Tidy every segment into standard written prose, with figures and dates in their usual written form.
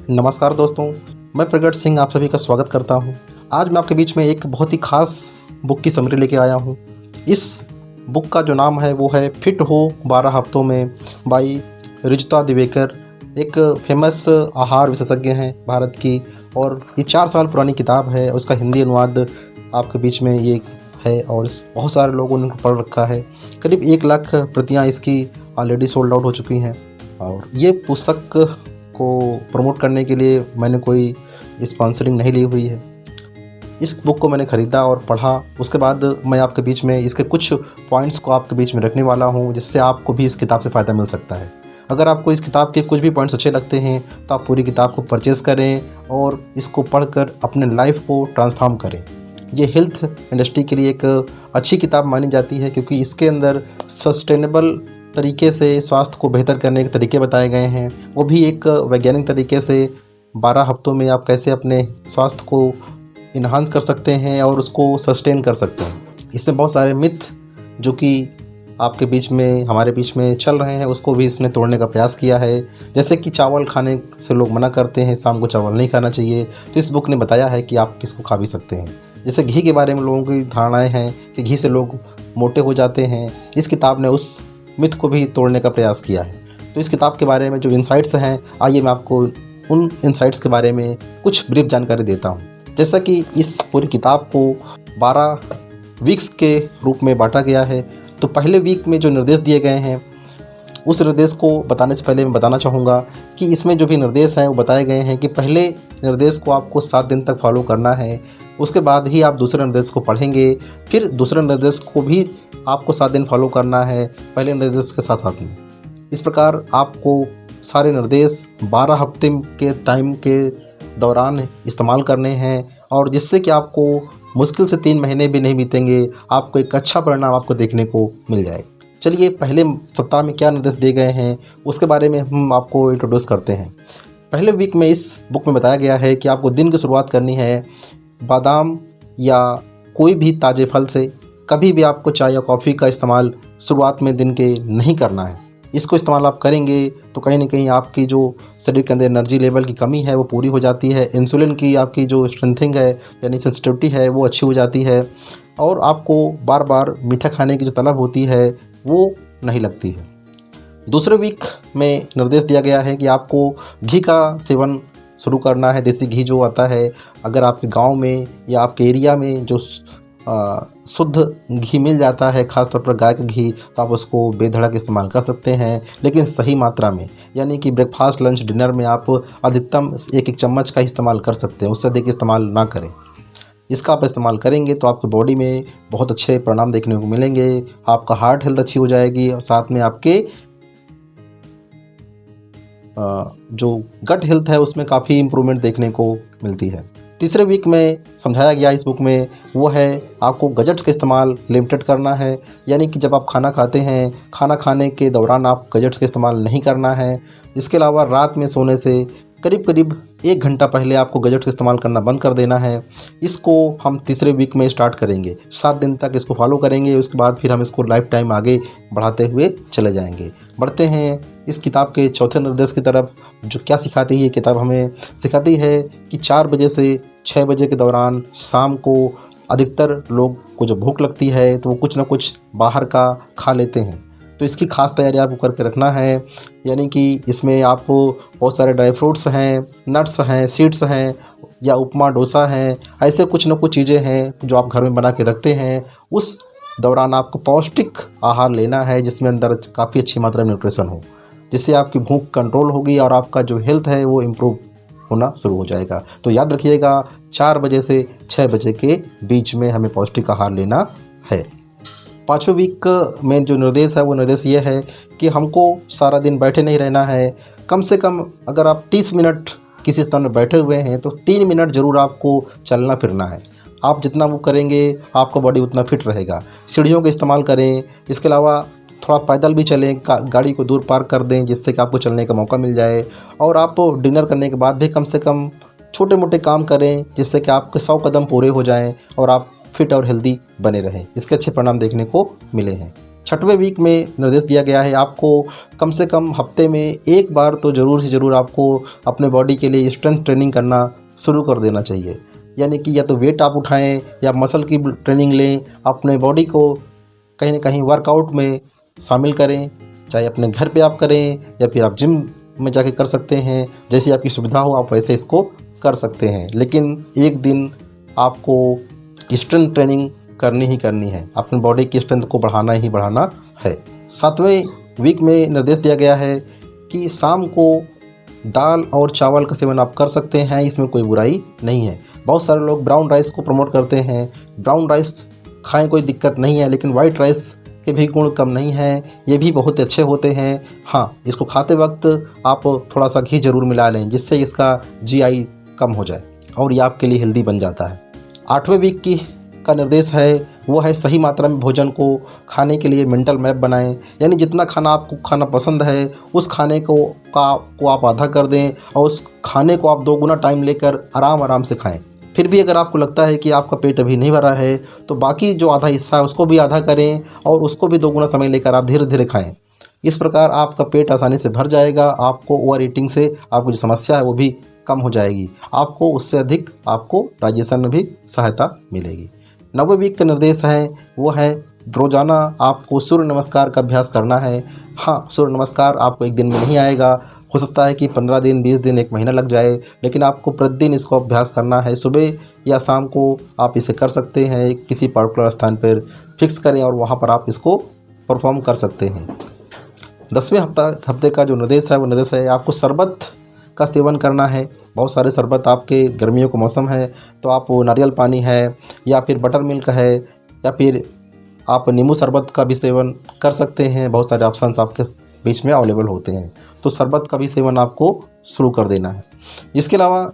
नमस्कार दोस्तों, मैं प्रगट सिंह आप सभी का स्वागत करता हूं। आज मैं आपके बीच में एक बहुत ही ख़ास बुक की समरी लेके आया हूं। इस बुक का जो नाम है वो है फिट हो 12 हफ्तों में बाई रिजुता दिवेकर। एक फेमस आहार विशेषज्ञ हैं भारत की, और ये 4 साल पुरानी किताब है। उसका हिंदी अनुवाद आपके बीच में ये है और बहुत सारे लोगों ने पढ़ रखा है। करीब 1 लाख प्रतियाँ इसकी ऑलरेडी सोल्ड आउट हो चुकी हैं। और ये पुस्तक को प्रमोट करने के लिए मैंने कोई स्पॉन्सरिंग नहीं ली हुई है। इस बुक को मैंने ख़रीदा और पढ़ा, उसके बाद मैं आपके बीच में इसके कुछ पॉइंट्स को आपके बीच में रखने वाला हूँ, जिससे आपको भी इस किताब से फ़ायदा मिल सकता है। अगर आपको इस किताब के कुछ भी पॉइंट्स अच्छे लगते हैं तो आप पूरी किताब को परचेज़ करें और इसको पढ़कर अपने लाइफ को ट्रांसफॉर्म करें। ये हेल्थ इंडस्ट्री के लिए एक अच्छी किताब मानी जाती है, क्योंकि इसके अंदर सस्टेनेबल तरीके से स्वास्थ्य को बेहतर करने के तरीके बताए गए हैं, वो भी एक वैज्ञानिक तरीके से। 12 हफ्तों में आप कैसे अपने स्वास्थ्य को इन्हांस कर सकते हैं और उसको सस्टेन कर सकते हैं। इसमें बहुत सारे मिथ जो कि आपके बीच में, हमारे बीच में चल रहे हैं, उसको भी इसने तोड़ने का प्रयास किया है। जैसे कि चावल खाने से लोग मना करते हैं, शाम को चावल नहीं खाना चाहिए, तो इस बुक ने बताया है कि आप किसको खा भी सकते हैं। जैसे घी के बारे में लोगों की धारणाएँ हैं कि घी से लोग मोटे हो जाते हैं, इस किताब ने उस मिथ को भी तोड़ने का प्रयास किया है। तो इस किताब के बारे में जो इंसाइट्स हैं, आइए मैं आपको उन इंसाइट्स के बारे में कुछ ब्रीफ जानकारी देता हूँ। जैसा कि इस पूरी किताब को 12 वीक्स के रूप में बांटा गया है, तो पहले वीक में जो निर्देश दिए गए हैं, उस निर्देश को बताने से पहले मैं बताना चाहूँगा कि इसमें जो भी निर्देश हैं वो बताए गए हैं कि पहले निर्देश को आपको 7 दिन तक फॉलो करना है, उसके बाद ही आप दूसरे निर्देश को पढ़ेंगे, फिर दूसरे निर्देश को भी आपको 7 दिन फॉलो करना है पहले निर्देश के साथ साथ में। इस प्रकार आपको सारे निर्देश 12 हफ्ते के टाइम के दौरान इस्तेमाल करने हैं, और जिससे कि आपको मुश्किल से 3 महीने भी नहीं बीतेंगे, आपको एक अच्छा परिणाम आपको देखने को मिल जाएगा। चलिए पहले सप्ताह में क्या निर्देश दिए गए हैं उसके बारे में हम आपको इंट्रोड्यूस करते हैं। पहले वीक में इस बुक में बताया गया है कि आपको दिन की शुरुआत करनी है बादाम या कोई भी ताज़े फल से। कभी भी आपको चाय या कॉफ़ी का इस्तेमाल शुरुआत में दिन के नहीं करना है। इसको इस्तेमाल आप करेंगे तो कहीं ना कहीं आपकी जो शरीर के अंदर एनर्जी लेवल की कमी है वो पूरी हो जाती है, इंसुलिन की आपकी जो स्ट्रेंथिंग है यानी सेंसिटिविटी है वो अच्छी हो जाती है, और आपको बार बार मीठा खाने की जो तलब होती है वो नहीं लगती है। दूसरे वीक में निर्देश दिया गया है कि आपको घी का सेवन शुरू करना है। देसी घी जो आता है, अगर आपके गांव में या आपके एरिया में जो शुद्ध घी मिल जाता है, ख़ासतौर पर गाय का घी, तो आप उसको बेधड़क इस्तेमाल कर सकते हैं, लेकिन सही मात्रा में। यानी कि ब्रेकफास्ट, लंच, डिनर में आप अधिकतम 1-1 चम्मच का इस्तेमाल कर सकते हैं, उससे अधिक इस्तेमाल ना करें। इसका आप इस्तेमाल करेंगे तो आपकी बॉडी में बहुत अच्छे परिणाम देखने को मिलेंगे। आपका हार्ट हेल्थ अच्छी हो जाएगी, और साथ में आपके जो गट हेल्थ है उसमें काफ़ी इम्प्रूवमेंट देखने को मिलती है। तीसरे वीक में समझाया गया इस बुक में वो है आपको गैजेट्स का इस्तेमाल लिमिटेड करना है। यानी कि जब आप खाना खाते हैं, खाना खाने के दौरान आप गैजेट्स का इस्तेमाल नहीं करना है। इसके अलावा रात में सोने से करीब 1 घंटा पहले आपको गैजेट्स का इस्तेमाल करना बंद कर देना है। इसको हम तीसरे वीक में स्टार्ट करेंगे, 7 दिन तक इसको फॉलो करेंगे, उसके बाद फिर हम इसको लाइफ टाइम आगे बढ़ाते हुए चले जाएंगे। बढ़ते हैं इस किताब के चौथे निर्देश की तरफ, जो क्या सिखाती है ये किताब हमें सिखाती है कि 4 बजे से 6 बजे के दौरान शाम को अधिकतर लोग को जब भूख लगती है तो वो कुछ ना कुछ बाहर का खा लेते हैं, तो इसकी खास तैयारी आपको करके रखना है। यानी कि इसमें आप बहुत सारे ड्राई फ्रूट्स हैं, नट्स हैं, सीड्स हैं, या उपमा डोसा हैं, ऐसे कुछ ना कुछ चीज़ें हैं जो आप घर में बना के रखते हैं। उस दौरान आपको पौष्टिक आहार लेना है जिसमें अंदर काफ़ी अच्छी मात्रा में न्यूट्रिशन हो, जिससे आपकी भूख कंट्रोल होगी और आपका जो हेल्थ है वो इम्प्रूव होना शुरू हो जाएगा। तो याद रखिएगा 4 बजे से 6 बजे के बीच में हमें पौष्टिक आहार लेना है। 5वें वीक में जो निर्देश है वो निर्देश ये है कि हमको सारा दिन बैठे नहीं रहना है। कम से कम अगर आप 30 मिनट किसी स्थान में बैठे हुए हैं तो 3 मिनट ज़रूर आपको चलना फिरना है। आप जितना वो करेंगे आपका बॉडी उतना फिट रहेगा। सीढ़ियों का इस्तेमाल करें, इसके अलावा थोड़ा पैदल भी चलें, गाड़ी को दूर पार्क कर दें जिससे कि आपको चलने का मौका मिल जाए। और आप डिनर करने के बाद भी कम से कम छोटे मोटे काम करें जिससे कि आपके 100 कदम पूरे हो जाएं और आप फिट और हेल्दी बने रहें। इसके अच्छे परिणाम देखने को मिले हैं। 6वें वीक में निर्देश दिया गया है आपको कम से कम हफ्ते में एक बार तो ज़रूर से ज़रूर आपको अपने बॉडी के लिए स्ट्रेंथ ट्रेनिंग करना शुरू कर देना चाहिए। यानी कि या तो वेट आप उठाएं या मसल की ट्रेनिंग लें, अपने बॉडी को कहीं ना कहीं वर्कआउट में शामिल करें, चाहे अपने घर पे आप करें या फिर आप जिम में जाके कर सकते हैं। जैसी आपकी सुविधा हो आप वैसे इसको कर सकते हैं, लेकिन एक दिन आपको स्ट्रेंथ ट्रेनिंग करनी ही करनी है, अपनी बॉडी की स्ट्रेंथ को बढ़ाना ही बढ़ाना है। 7वें वीक में निर्देश दिया गया है कि शाम को दाल और चावल का सेवन आप कर सकते हैं, इसमें कोई बुराई नहीं है। बहुत सारे लोग ब्राउन राइस को प्रमोट करते हैं, ब्राउन राइस खाएं कोई दिक्कत नहीं है, लेकिन वाइट राइस के भी गुण कम नहीं हैं, ये भी बहुत अच्छे होते हैं। हाँ, इसको खाते वक्त आप थोड़ा सा घी ज़रूर मिला लें, जिससे इसका GI कम हो जाए और ये आपके लिए हेल्दी बन जाता है। 8वें वीक का निर्देश है वो है सही मात्रा में भोजन को खाने के लिए मेंटल मैप बनाएं। यानी जितना खाना आपको खाना पसंद है उस खाने को आप आधा कर दें और उस खाने को आप 2 गुना टाइम लेकर आराम से खाएं। फिर भी अगर आपको लगता है कि आपका पेट अभी नहीं भरा है तो बाकी जो आधा हिस्सा है उसको भी आधा करें और उसको भी 2 गुना समय लेकर आप धीरे धीरे खाएं। इस प्रकार आपका पेट आसानी से भर जाएगा, आपको ओवर ईटिंग से आपको जो समस्या है वो भी कम हो जाएगी, आपको उससे अधिक आपको डाइजेशन में भी सहायता मिलेगी। 9वें वीक का निर्देश है वो है रोज़ाना आपको सूर्य नमस्कार का अभ्यास करना है। हाँ, सूर्य नमस्कार आपको एक दिन में नहीं आएगा, हो सकता है कि 15 दिन, 20 दिन, 1 महीना लग जाए, लेकिन आपको प्रतिदिन इसको अभ्यास करना है। सुबह या शाम को आप इसे कर सकते हैं, किसी पर्टिकुलर स्थान पर फिक्स करें और वहाँ पर आप इसको परफॉर्म कर सकते हैं। 10वें हफ्ते का जो निर्देश है वो निर्देश है आपको शरबत का सेवन करना है। बहुत सारे शरबत, आपके गर्मियों का मौसम है तो आप नारियल पानी है या फिर बटर मिल्क है या फिर आप नींबू शरबत का भी सेवन कर सकते हैं। बहुत सारे ऑप्शंस आपके बीच में अवेलेबल होते हैं, तो शरबत का भी सेवन आपको शुरू कर देना है। इसके अलावा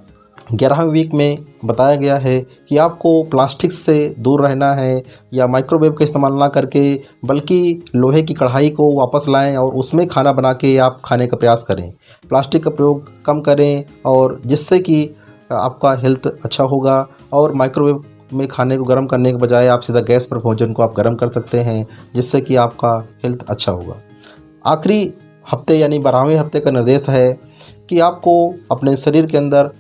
11वें वीक में बताया गया है कि आपको प्लास्टिक से दूर रहना है या माइक्रोवेव का इस्तेमाल ना करके बल्कि लोहे की कढ़ाई को वापस लाएं और उसमें खाना बना के आप खाने का प्रयास करें। प्लास्टिक का प्रयोग कम करें और जिससे कि आपका हेल्थ अच्छा होगा। और माइक्रोवेव में खाने को गर्म करने के बजाय आप सीधा गैस पर भोजन को आप गर्म कर सकते हैं, जिससे कि आपका हेल्थ अच्छा होगा। आखिरी हफ्ते यानी 12वें हफ्ते का निर्देश है कि आपको अपने शरीर के अंदर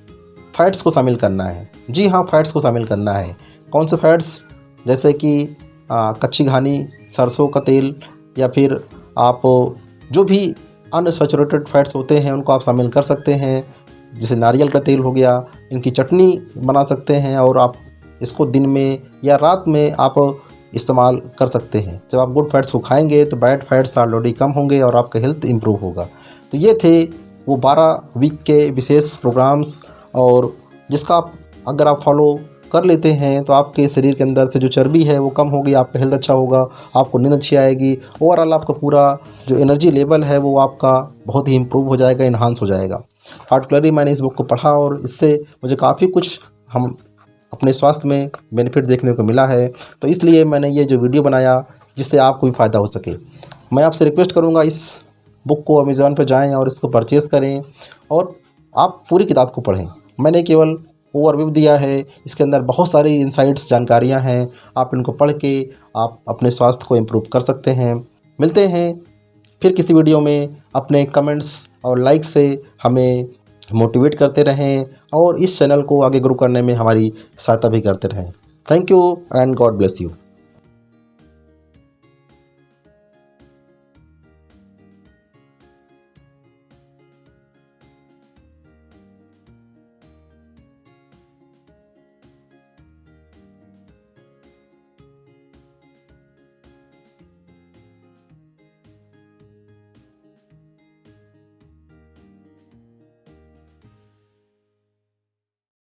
फैट्स को शामिल करना है। जी हाँ, फैट्स को शामिल करना है। कौन से फैट्स? जैसे कि कच्ची घानी, सरसों का तेल या फिर आप जो भी अनसैचुरेटेड फैट्स होते हैं उनको आप शामिल कर सकते हैं। जैसे नारियल का तेल हो गया, इनकी चटनी बना सकते हैं और आप इसको दिन में या रात में आप इस्तेमाल कर सकते हैं। जब आप गुड फैट्स को खाएंगे तो बैड फैट्स ऑलरेडी कम होंगे और आपका हेल्थ इम्प्रूव होगा। तो ये थे वो 12 वीक के विशेष प्रोग्राम्स, और जिसका अगर आप फॉलो कर लेते हैं तो आपके शरीर के अंदर से जो चर्बी है वो कम होगी, आपका हेल्थ अच्छा होगा, आपको नींद अच्छी आएगी, ओवरऑल आपका पूरा जो एनर्जी लेवल है वो आपका बहुत ही इम्प्रूव हो जाएगा, इन्हांस हो जाएगा। पार्टिकुलरली मैंने इस बुक को पढ़ा और इससे मुझे काफ़ी कुछ हम अपने स्वास्थ्य में बेनिफिट देखने को मिला है, तो इसलिए मैंने ये जो वीडियो बनाया जिससे आपको भी फ़ायदा हो सके। मैं आपसे रिक्वेस्ट करूँगा इस बुक को अमेज़ॉन पर जाएँ और इसको परचेज़ करें और आप पूरी किताब को पढ़ें। मैंने केवल ओवरव्यू दिया है, इसके अंदर बहुत सारी इनसाइट्स, जानकारियाँ हैं, आप इनको पढ़ के आप अपने स्वास्थ्य को इम्प्रूव कर सकते हैं। मिलते हैं फिर किसी वीडियो में। अपने कमेंट्स और लाइक से हमें मोटिवेट करते रहें और इस चैनल को आगे ग्रो करने में हमारी सहायता भी करते रहें। Thank you and God bless you.